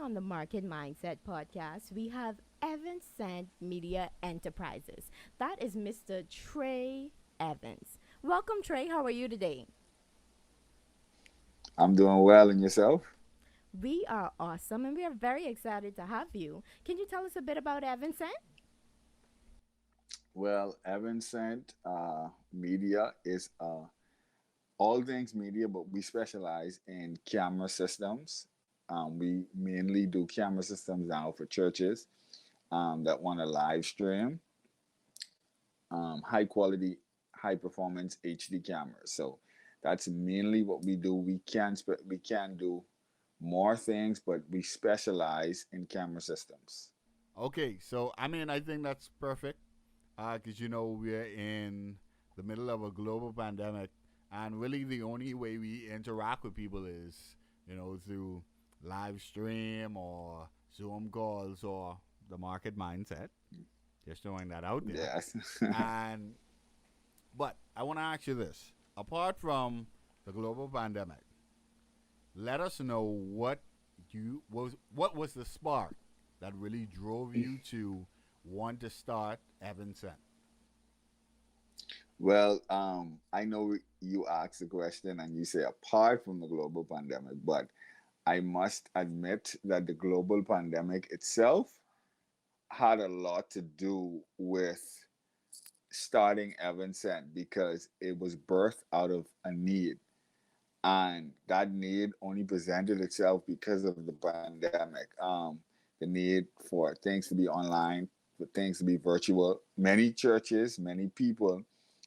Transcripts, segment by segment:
On the Market Mindset podcast, we have Evansent Media Enterprises. That is Mr. Tre Evans. Welcome, Tre. How are you today? I'm doing well, and yourself? We are awesome and we are very excited to have you. Can you tell us a bit about Evansent? Well, Evansent Media is all things media, but we specialize in camera systems. We mainly do camera systems now for churches that want to live stream high quality, high performance HD cameras. So that's mainly what we do. We can do more things, but we specialize in camera systems. Okay, so I mean, I think that's perfect because we're in the middle of a global pandemic, and really the only way we interact with people is through live stream or Zoom calls or the market mindset. Just throwing that out there. Yes. And but I want to ask you this: apart from the global pandemic, let us know what was the spark that really drove you to want to start Evanston. Well, I know you asked the question and you say apart from the global pandemic, but I must admit that the global pandemic itself had a lot to do with starting Evanston because it was birthed out of a need. And that need only presented itself because of the pandemic. The need for things to be online, for things to be virtual. Many churches, many people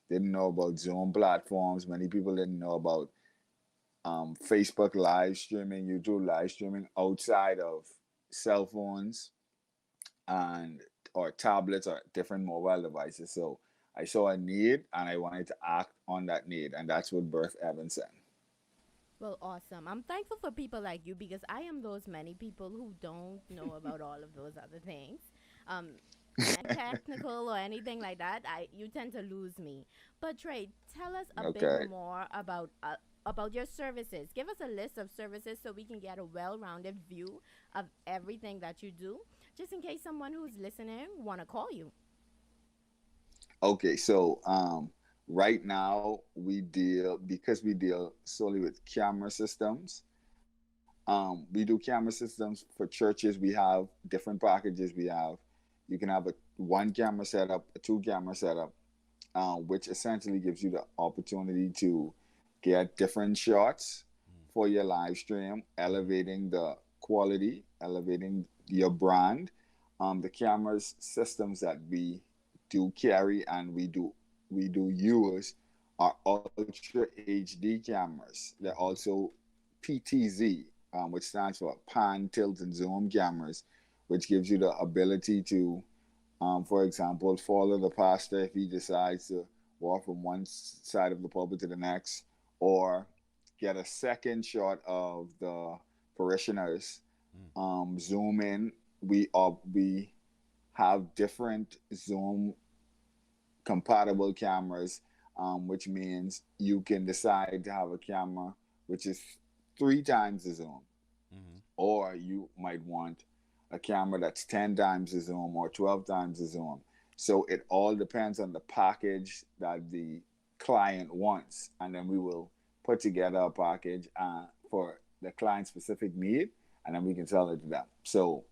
didn't know about Zoom platforms. Many people didn't know about Facebook live streaming, YouTube live streaming outside of cell phones and or tablets or different mobile devices. So I saw a need and I wanted to act on that need, and that's what birthed Evanson. Well, awesome. I'm thankful for people like you because I am those many people who don't know about all of those other things. Um, technical or anything like that, I you tend to lose me. But Trey, tell us a bit Okay. more about your services. Give us a list of services so we can get a well-rounded view of everything that you do, just in case someone who's listening want to call you. Okay, so right now we deal because we deal solely with camera systems. We do camera systems for churches. We have different packages. We have you can have a one camera setup, a two camera setup, which essentially gives you the opportunity to get different shots for your live stream, elevating the quality, elevating your brand. The cameras systems that we do carry and we do use are Ultra HD cameras. They're also PTZ, which stands for pan, tilt, and zoom cameras, which gives you the ability to, for example, follow the pastor if he decides to walk from one side of the pulpit to the next, or get a second shot of the parishioners. Zoom in. We have different Zoom compatible cameras, which means you can decide to have a camera which is three times the zoom, Mm-hmm. or you might want a camera that's 10 times the zoom or 12 times the zoom. So it all depends on the package that the client wants. And then we will put together a package for the client specific need, and then we can sell it to them. So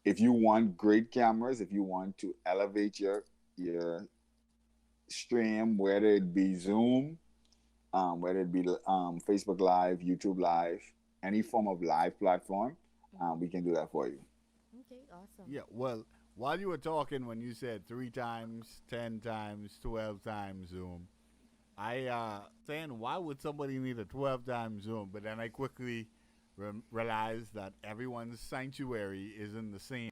if you want great cameras, if you want to elevate your stream, whether it be Zoom, whether it be Facebook Live, YouTube Live, any form of live platform, Hmm. we can do that for you. Okay, awesome. Yeah. Well, while you were talking, when you said 3 times, 10 times, 12 times Zoom, I saying why would somebody need a 12 time zoom? But then I quickly realized that everyone's sanctuary isn't the same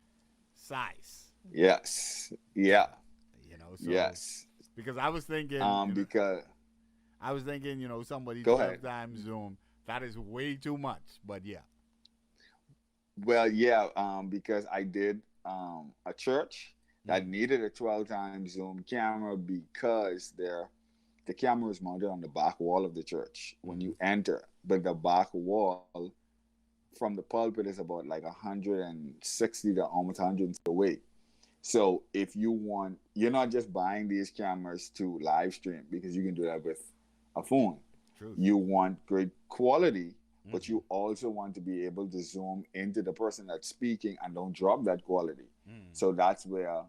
size. Yes. Yeah. So Yes. because I was thinking, Because somebody go 12 ahead. times zoom, that is way too much. But yeah. Well, yeah, because I did a church that Mm. needed a 12 times zoom camera because the camera is mounted on the back wall of the church when Mm-hmm. you enter, but the back wall from the pulpit is about like 160 to almost 100 away. So if you want, you're not just buying these cameras to live stream because you can do that with a phone. Truth. You want great quality, but Mm-hmm. you also want to be able to zoom into the person that's speaking and don't drop that quality. Mm. So that's where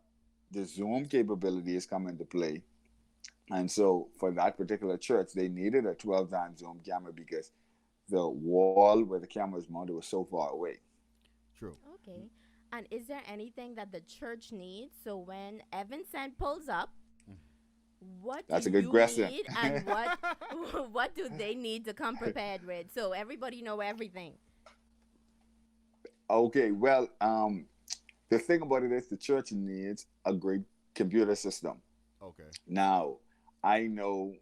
the zoom capabilities come into play. And so for that particular church, they needed a 12 times zoom camera because the wall where the camera is mounted was so far away. True. Okay. And is there anything that the church needs? So when Evansent pulls up, what do That's a good you question. need and what what do they need to come prepared with? So everybody know everything. Okay, well, the thing about it is the church needs a great computer system. Okay. Now, I know,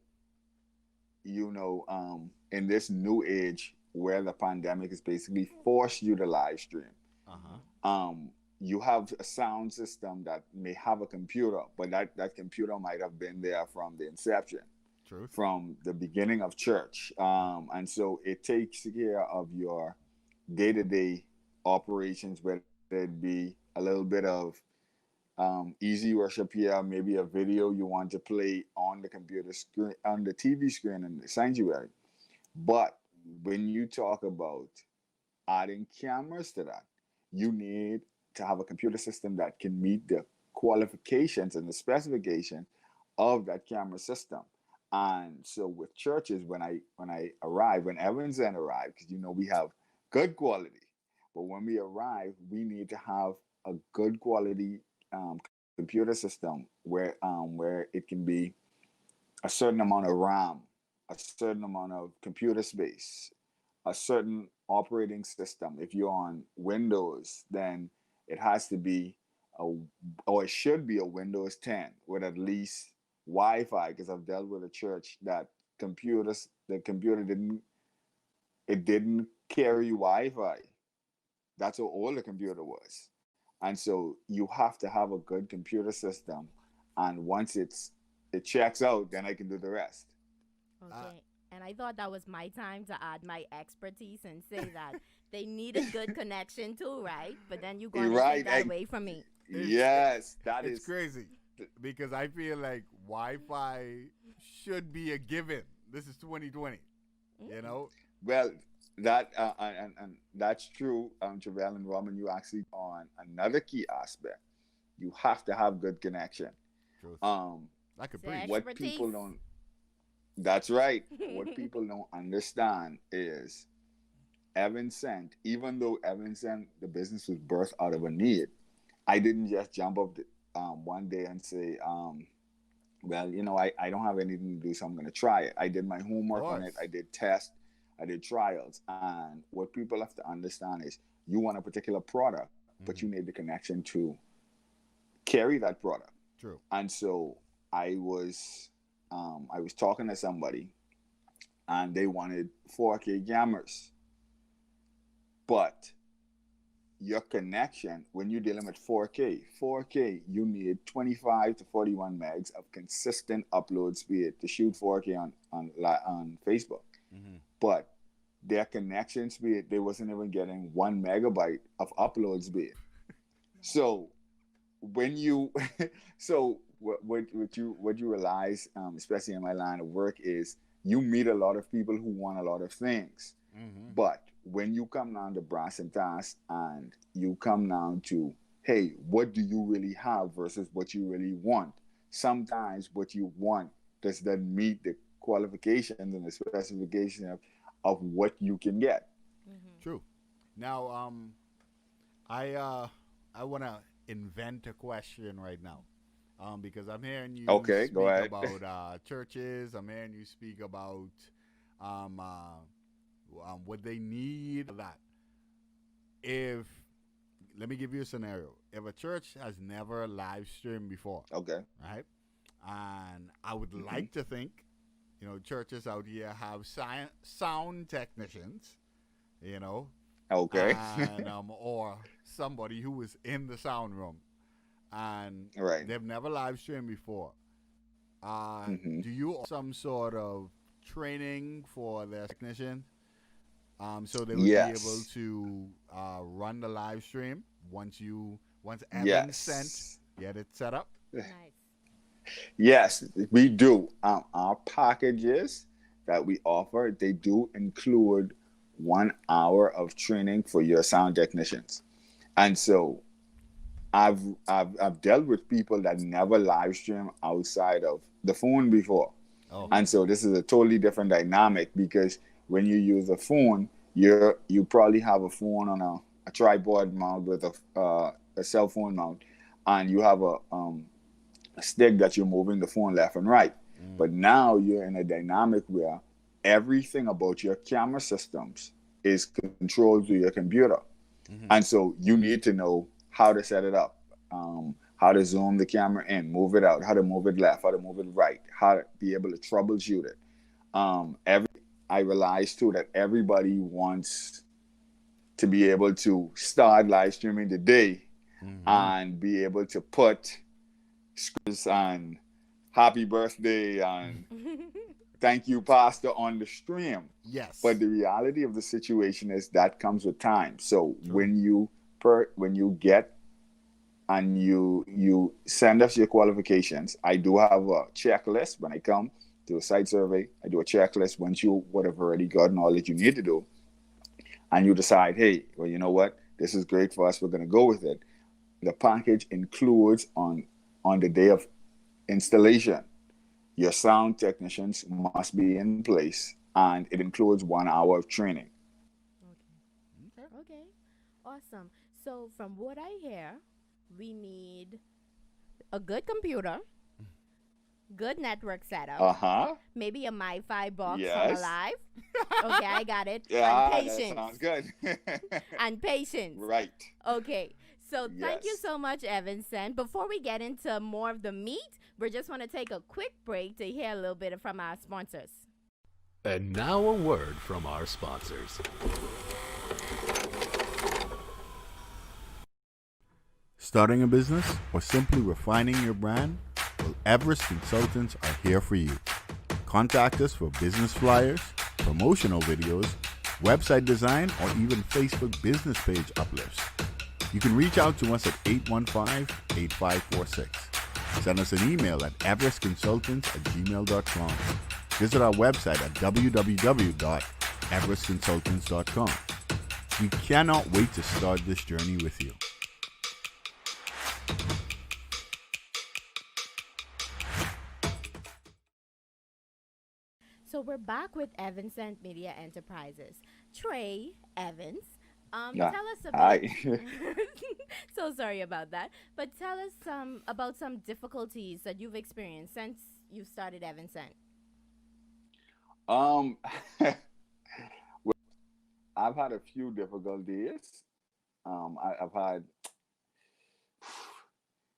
in this new age where the pandemic has basically forced you to live stream, Uh huh. you have a sound system that may have a computer, but that computer might have been there from the inception, Truth. from the beginning of church. And so it takes care of your day to day operations, whether it be a little bit of easy worship here, maybe a video you want to play on the computer screen, on the TV screen in the sanctuary. But when you talk about adding cameras to that, you need to have a computer system that can meet the qualifications and the specification of that camera system. And so with churches, when Evanston arrived, because we have good quality, but when we arrive, we need to have a good quality computer system where it can be a certain amount of RAM, a certain amount of computer space, a certain operating system. If you're on Windows, then it has to be a, or it should be a Windows 10 with at least Wi-Fi. Because I've dealt with a church that the computer didn't carry Wi-Fi. That's how old the computer was. And so you have to have a good computer system. And once it checks out, then I can do the rest. Uh, Okay. And I thought that was my time to add my expertise and say that they needed good connection too, right? But then you're You're going to take right. that away from me. it's Yes, that it's is. crazy because I feel like Wi-Fi should be a given. This is 2020. You Mm. know. Well, that and that's true, Javel and Roman. You actually on another key aspect. You have to have good connection. Truth. Um, I could So preach. what expertise. people don't. That's right. What people don't understand is Evansent. Even though Evansent, the business was birthed out of a need, I didn't just jump up one day and say, well, I don't have anything to do, so I'm going to try it. I did my Of homework on it. course. I did tests. I did trials. And what people have to understand is you want a particular product, but you Mm-hmm. need the connection to carry that product. True. And so I was I was talking to somebody, and they wanted 4K cameras, but your connection when you're dealing with 4K, you need 25 to 41 megs of consistent upload speed to shoot 4K on Facebook. Mm-hmm. But their connection speed, they wasn't even getting 1 megabyte of upload speed. So when you so what you realize, especially in my line of work, is you meet a lot of people who want a lot of things, Mm-hmm. but when you come down to brass and task and you come down to, hey, what do you really have versus what you really want, sometimes what you want does not meet the qualifications and the specification of what you can get. Mm-hmm. True. Now, I I want to invent a question right now, Because I'm hearing you Okay, go speak ahead. about churches. I'm hearing you speak about um, uh, what they need. That if let me give you a scenario. If a church has never live streamed before, Okay. right? And I would Hmm. like to think, churches out here have sound technicians, you know, Okay. and or somebody who is in the sound room and Right. they've never live streamed before. Hmm. Do you offer some sort of training for their technician, so they would be able Yes. to run the live stream once Evan sent Yes. get it set up? Nice. Yes, we do. Our packages that we offer, they do include 1 hour of training for your sound technicians. And so I've dealt with people that never live stream outside of the phone before. Oh, And Mm-hmm. so this is a totally different dynamic because when you use a phone, you probably have a phone on a tripod mount with a cell phone mount, and you have a stick that you're moving the phone left and right. mm, But now you're in a dynamic where everything about your camera systems is controlled through your computer. And mm-hmm. so you need to know how to set it up, how to zoom the camera in, move it out, how to move it left, how to move it right, how to be able to troubleshoot it. I realized too that everybody wants to be able to start live streaming today Mm-hmm. and be able to put and happy birthday and thank you, Pastor, on the stream. But Yes. the reality of the situation is that comes with time. So True. when you get and you send us your qualifications, I do have a checklist when I come to a site survey. I do a checklist once you would have already gotten all that you need to do, and you decide, hey, well, you know what, this is great for us. We're going to go with it. The package includes on the day of installation, your sound technicians must be in place, and it includes 1 hour of training. Okay. Okay. Okay. Awesome. So, from what I hear, we need a good computer, good network setup, Uh huh. maybe a MiFi box from Yes. Alive. Okay, I got it. And Yeah, that patience. sounds good. And patience. Right. Okay. So thank you Yes. so much, Evansent. Before we get into more of the meat, we just want to take a quick break to hear a little bit from our sponsors. And now a word from our sponsors. Starting a business or simply refining your brand? Well, Everest Consultants are here for you. Contact us for business flyers, promotional videos, website design, or even Facebook business page uplifts. You can reach out to us at 815-8546. Send us an email at everestconsultants@gmail.com. Visit our website at www.everestconsultants.com. We cannot wait to start this journey with you. So we're back with Evansent Media Enterprises. Tre Evans, Yeah. tell us a bit. Hi. So sorry about that, but tell us about some difficulties that you've experienced since you started Evansent. um, I've had a few difficulties. I've had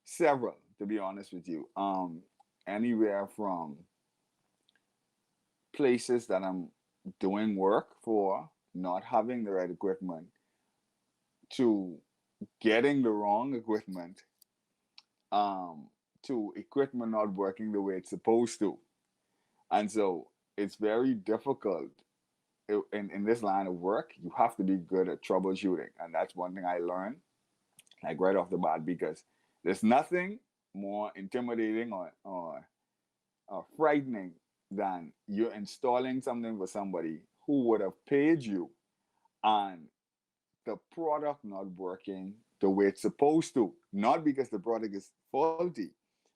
several, to be honest with you. Anywhere from places that I'm doing work for, not having the right equipment, to getting the wrong equipment, um, to equipment not working the way it's supposed to. And so it's very difficult in this line of work. You have to be good at troubleshooting. And that's one thing I learned, like right off the bat, because there's nothing more intimidating or frightening than you're installing something for somebody who would have paid you and the product not working the way it's supposed to. Not because the product is faulty,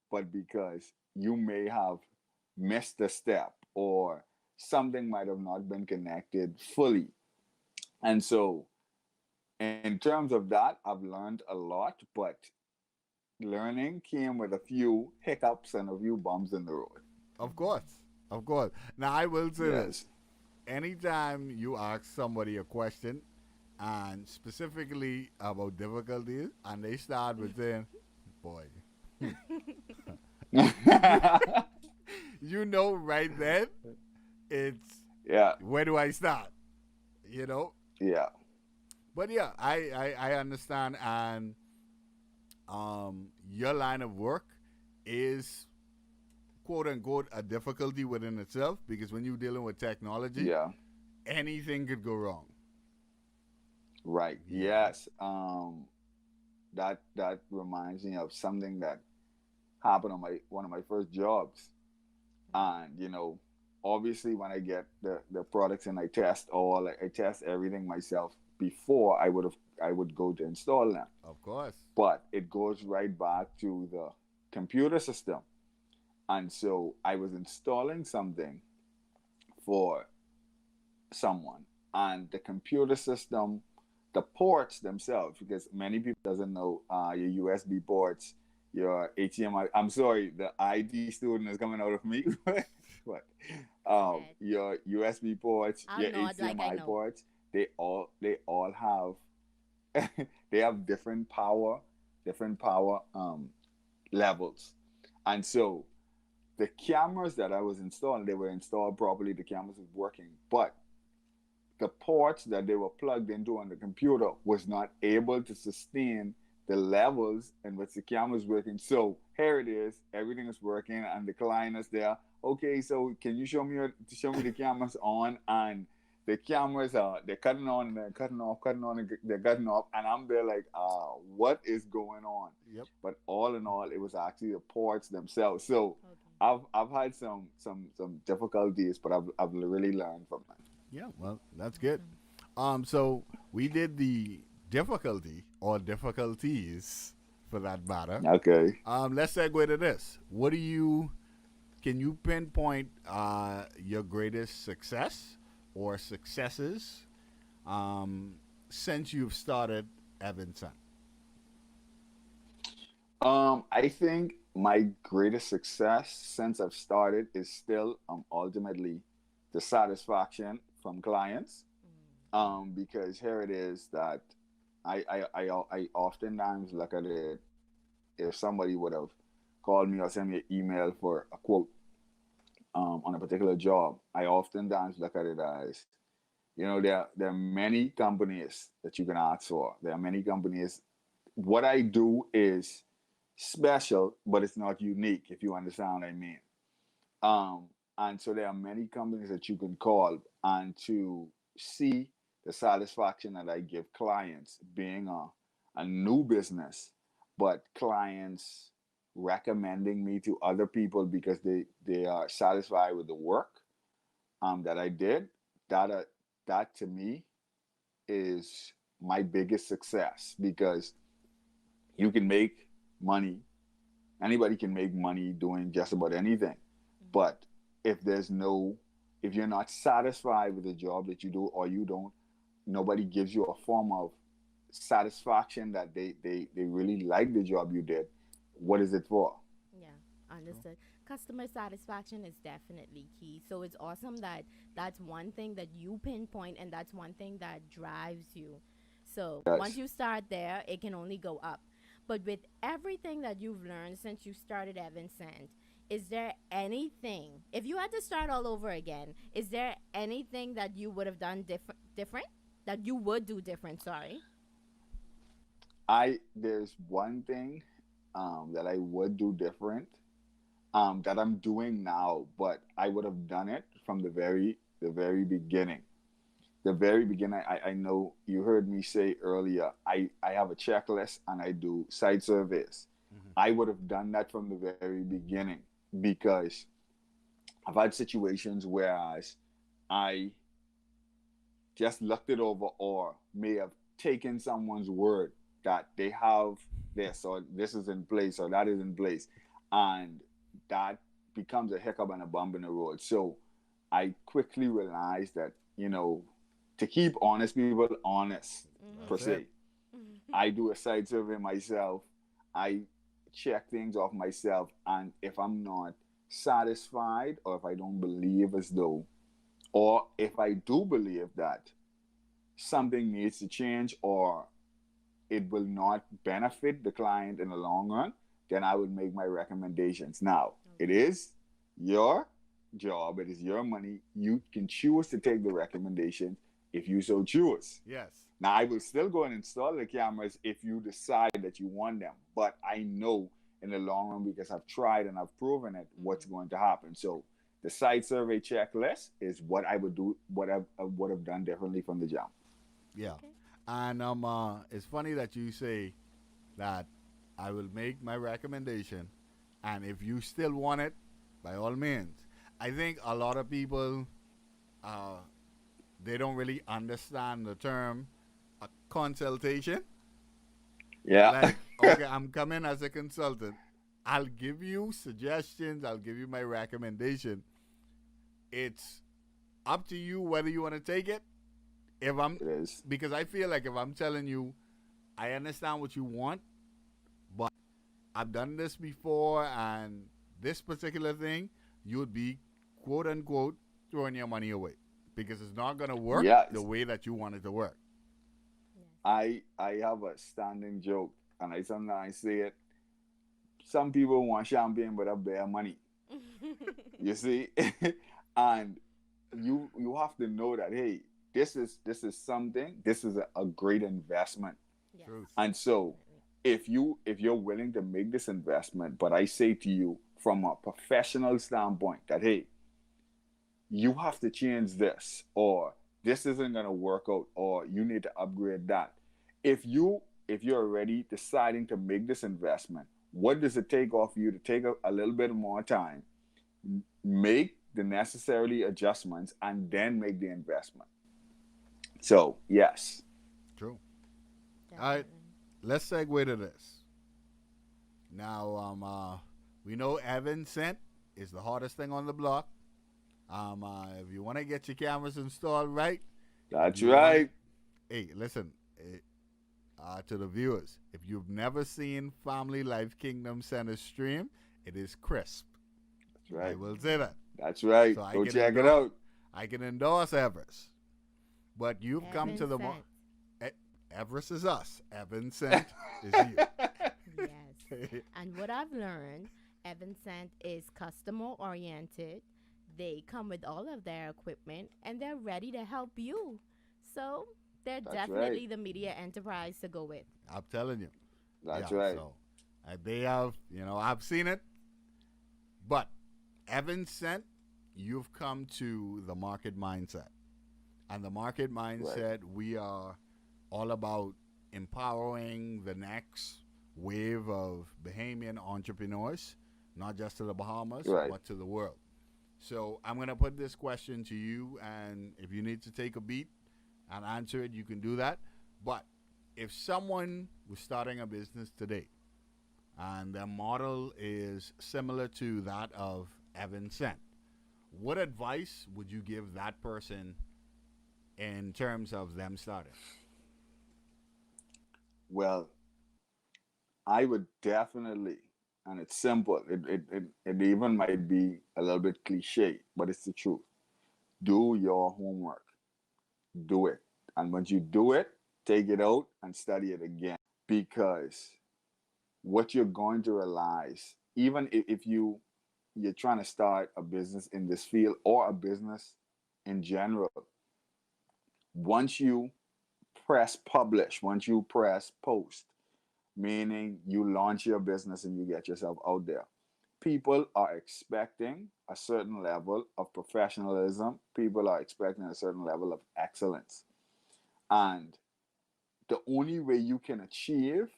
but because you may have missed a step or something might have not been connected fully. And so, in terms of that, I've learned a lot, but learning came with a few hiccups and a few bumps in the road. Of course. Of course. Now, I will say this. Yes. Anytime you ask somebody a question, and specifically about difficulties, and they start with saying, boy, you, you know right then, it's, Yeah. where do I start? You know? Yeah. But yeah, I understand. And your line of work is quote unquote a difficulty within itself, because when you're dealing with technology, Yeah. anything could go wrong. Right. You know? Yes. That reminds me of something that happened on my one of my first jobs. And obviously when I get the products and I test I test everything myself before I would go to install them. Of course. But it goes right back to the computer system. And so I was installing something for someone, and the computer system, the ports themselves, because many people doesn't know your USB ports, your HDMI. I'm sorry, the ID student is coming out of me. But Go ahead. your USB ports, I'll your nod like I HDMI know. ports, they all have they have different power levels. And so the cameras that I was installing, they were installed properly. The cameras were working, but the ports that they were plugged into on the computer was not able to sustain the levels in which the camera was working. So here it is, everything is working, and the client is there. Okay, so can you show me the cameras on? And the cameras are they're cutting on and they're cutting off, cutting on and they're cutting off, and I'm there like, what is going on? Yep. But all in all, it was actually the ports themselves. So Okay. I've had some difficulties, but I've really learned from it. Yeah, well, that's good. Awesome. So we did the difficulty or difficulties for that matter. Okay. Let's segue to this. Can you pinpoint your greatest success or successes since you've started Evanson? I think my greatest success since I've started is still ultimately the satisfaction from clients. Because here it is that I oftentimes look at it, if somebody would have called me or sent me an email for a quote on a particular job, I oftentimes look at it as, there are many companies that you can ask for. There are many companies. What I do is special, but it's not unique, if you understand what I mean. Um, and so there are many companies that you can call and to see the satisfaction that I give clients being a new business, but clients recommending me to other people because they are satisfied with the work that I did. That that to me is my biggest success, because you can make money. Anybody can make money doing just about anything. But if if you're not satisfied with the job that you do, or you don't, nobody gives you a form of satisfaction that they really like the job you did, what is it for? Yeah, understood. Customer satisfaction is definitely key. So it's awesome that that's one thing that you pinpoint and that's one thing that drives you. So once Yes. you start there, it can only go up. But with everything that you've learned since you started Evansent, is there anything, if you had to start all over again, is there anything that you would have done different? That you would do different, sorry. There's one thing that I would do different, that I'm doing now, but I would have done it from the very beginning. The very beginning, I know you heard me say earlier, I have a checklist and I do site surveys. Mm-hmm. I would have done that from the very beginning, because I've had situations whereas I just looked it over, or may have taken someone's word that they have this or this is in place or that is in place, and that becomes a hiccup and a bump in the road. So I quickly realized that, to keep honest people honest, per That's Mm-hmm. it. se, I do a site survey myself. I check things off myself, and if I'm not satisfied, or if I don't believe as though, or if I do believe that something needs to change, or it will not benefit the client in the long run, then I would make my recommendations. Now, it Okay. is your job, it is your money. You can choose to take the recommendations if you so choose. Yes. Now, I will still go and install the cameras if you decide that you want them, but I know in the long run, because I've tried and I've proven it, what's Mm-hmm. going to happen. So, the site survey checklist is what I would do, what I would have done differently from the jump. Yeah. Okay. And it's funny that you say that I will make my recommendation, and if you still want it, by all means. I think a lot of people uh, they don't really understand the term a consultation. Yeah. Like, okay, I'm coming as a consultant. I'll give you suggestions. I'll give you my recommendation. It's up to you whether you want to take it. If I'm It is. Because I feel like if I'm telling you, I understand what you want, but I've done this before, and this particular thing, you would be quote unquote throwing your money away because it's not gonna work Yeah. the way that you want it to work. I have a standing joke, and I sometimes say it. Some people want champagne but have bare money. Yes. You see, and you have to know that, hey, this is something. This is a great investment, Yes. Truth. and so Definitely. if you're willing to make this investment, but I say to you from a professional standpoint that, hey, you have to change this, or this isn't going to work out, or you need to upgrade that. If you're already deciding to make this investment, what does it take off you to take a little bit more time, make the necessary adjustments, and then make the investment? So yes. True. All right, Definitely. let's segue to this. Now, we know Evansent is the hardest thing on the block. If you want to get your cameras installed right, if That's you want it, right. hey, listen, to the viewers, if you've never seen Family Life Kingdom Center stream, it is crisp. That's I right. will say that. That's right. So Go check it out. I can endorse Everest. But you've come Heaven to the sent. Everest is us. Evansent is you. Yes. And what I've learned, Evansent is customer oriented. They come with all of their equipment and they're ready to help you. So they're That's right. definitely the media enterprise to go with. I'm telling you. Yeah. That's right. So they have, I've seen it. But Evansent, you've come to the market mindset. And the market mindset, we are all about empowering the next wave of Bahamian entrepreneurs, not just to the Bahamas, Right. but to the world. So I'm going to put this question to you, and if you need to take a beat and answer it, you can do that. But if someone was starting a business today and their model is similar to that of Evansent, what advice would you give that person in terms of them starting? Well, I would definitely, and it's simple. It even might be a little bit cliche, but it's the truth. Do your homework. Do it. And once you do it, take it out and study it again. Because what you're going to realize, even if you're trying to start a business in this field, or a business in general, once you press publish, once you press post, meaning you launch your business and you get yourself out there, people are expecting a certain level of professionalism. People are expecting a certain level of excellence. And the only way you can achieve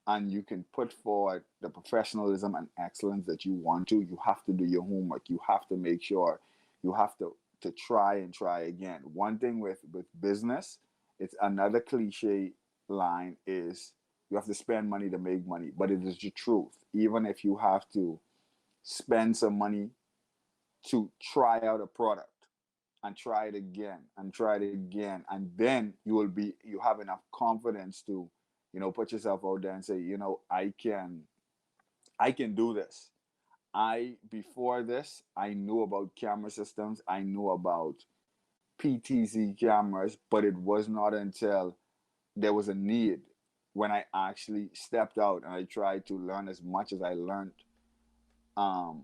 and you can put forward the professionalism and excellence that you want to, you have to do your homework. You have to make sure, you have to try and try again. One thing with business, it's another cliche line is you have to spend money to make money, but it is the truth. Even if you have to spend some money to try out a product, and try it again and try it again, and then you have enough confidence to put yourself out there and say, I can I can do this. I before this, I knew about camera systems. I knew about PTZ cameras, but it was not until there was a need when I actually stepped out and I tried to learn as much as I learned um,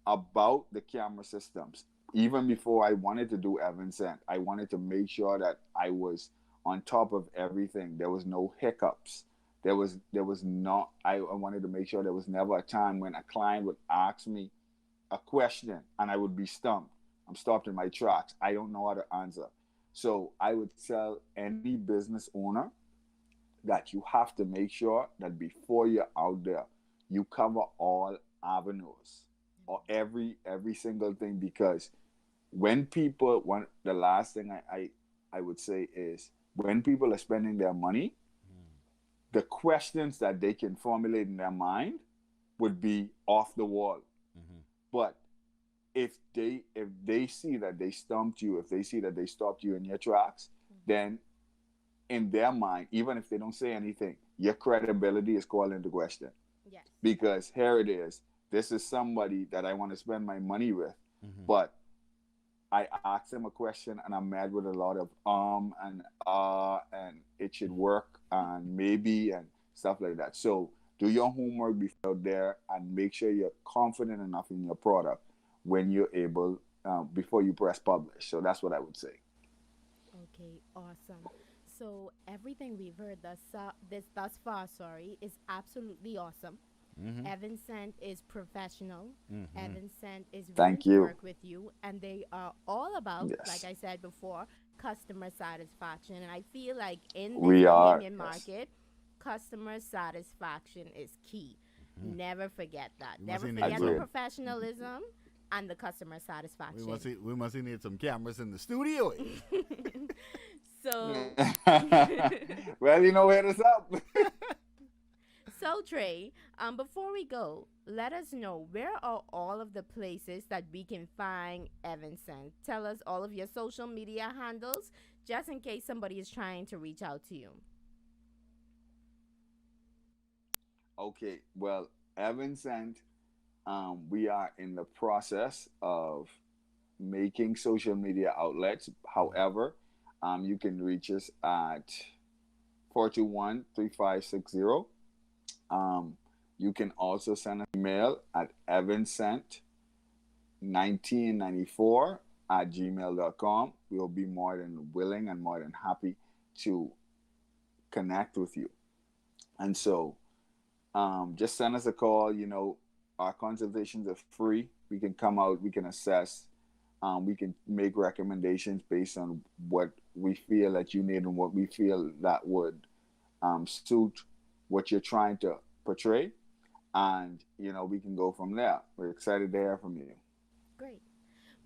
about the camera systems. Even before I wanted to do Evansent, I wanted to make sure that I was on top of everything. There was no hiccups. There was not. I wanted to make sure there was never a time when a client would ask me a question and I would be stumped. I'm stopped in my tracks. I don't know how to answer. So I would tell any business owner that you have to make sure that before you're out there, you cover all avenues or every single thing, because when people want the last thing I would say is when people are spending their money, the questions that they can formulate in their mind would be off the wall. Mm-hmm. But if they see that they stumped you, if they see that they stopped you in your tracks, then in their mind, even if they don't say anything, your credibility is called into question. Yes. Because here it is. This is somebody that I want to spend my money with, Mm-hmm. but I asked them a question and I'm mad with a lot of and and it should work and maybe and stuff like that. So do your homework before there and make sure you're confident enough in your product when you're able before you press publish. So that's what I would say. Okay, awesome. So everything we've heard thus far, sorry, is absolutely awesome. Mm-hmm. Evansent is professional. Mm-hmm. Evansent is willing Thank to you. work with you, and they are all about, like Yes, I said before, customer satisfaction. And I feel like in this we are. Bahamian Yes, market, customer satisfaction is key. Mm-hmm. Never forget that. We must Never need forget the agreed. some. professionalism and the customer We satisfaction. must we must need some cameras in the studio. So, well, you know, hit us up. so Trey, before we go, let us know where are all of the places that we can find Evanson. Tell us all of your social media handles, just in case somebody is trying to reach out to you. Okay, well, Evansent, we are in the process of making social media outlets. However, you can reach us at 421-3560. Um, you can also send an email at evansent1994 at gmail.com. We'll be more than willing and more than happy to connect with you. And so just send us a call. You know, our consultations are free. We can come out, we can assess, we can make recommendations based on what we feel that you need and what we feel that would suit what you're trying to portray. And, you know, we can go from there. We're excited to hear from you. Great.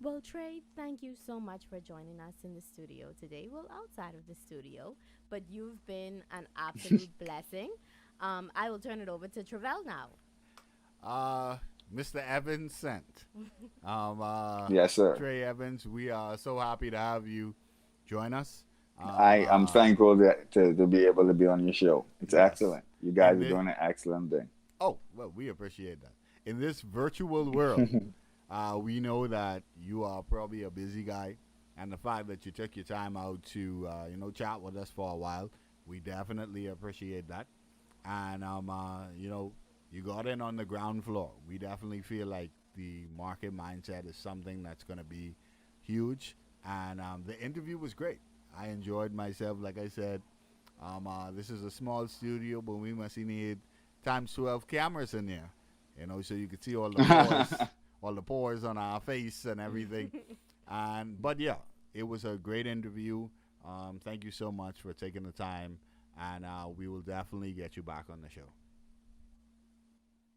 Well, Trey, thank you so much for joining us in the studio today. Well, outside of the studio, but you've been an absolute blessing. I will turn it over to Travell now. Mr. Evans sent. Yes, sir. Tre Evans, we are so happy to have you join us. I'm thankful to be able to be on your show. It's Yes. excellent. You guys In are the doing an excellent thing. Oh, well, we appreciate that. In this virtual world, we know that you are probably a busy guy, and the fact that you took your time out to chat with us for a while, we definitely appreciate that. And you got in on the ground floor. We definitely feel like the market mindset is something that's going to be huge, and the interview was great. I enjoyed myself. Like I said, this is a small studio, but we must need times 12 cameras in there, so you could see all the pores, all the pores on our face and everything. And but yeah, it was a great interview. Thank you so much for taking the time, and we will definitely get you back on the show.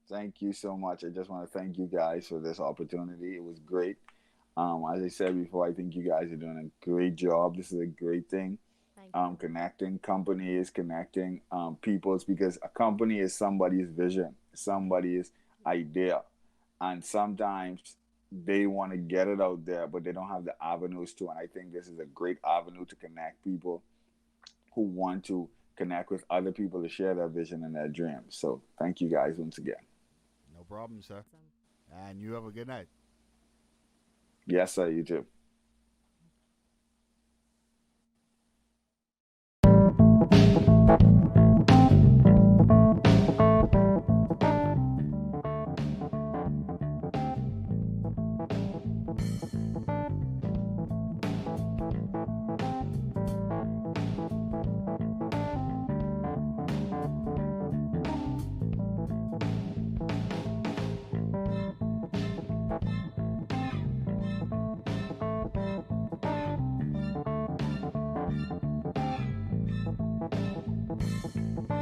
Thank you so much. I just want to thank you guys for this opportunity. It was great. As I said before, I think you guys are doing a great job. This is a great thing. Thank you. Connecting companies, connecting peoples, because a company is somebody's vision, somebody's idea, and sometimes they want to get it out there, but they don't have the avenues to. And I think this is a great avenue to connect people who want to connect with other people to share their vision and their dreams. So thank you guys once again. problem, sir. Awesome. And you have a good night. Yes, sir. You too.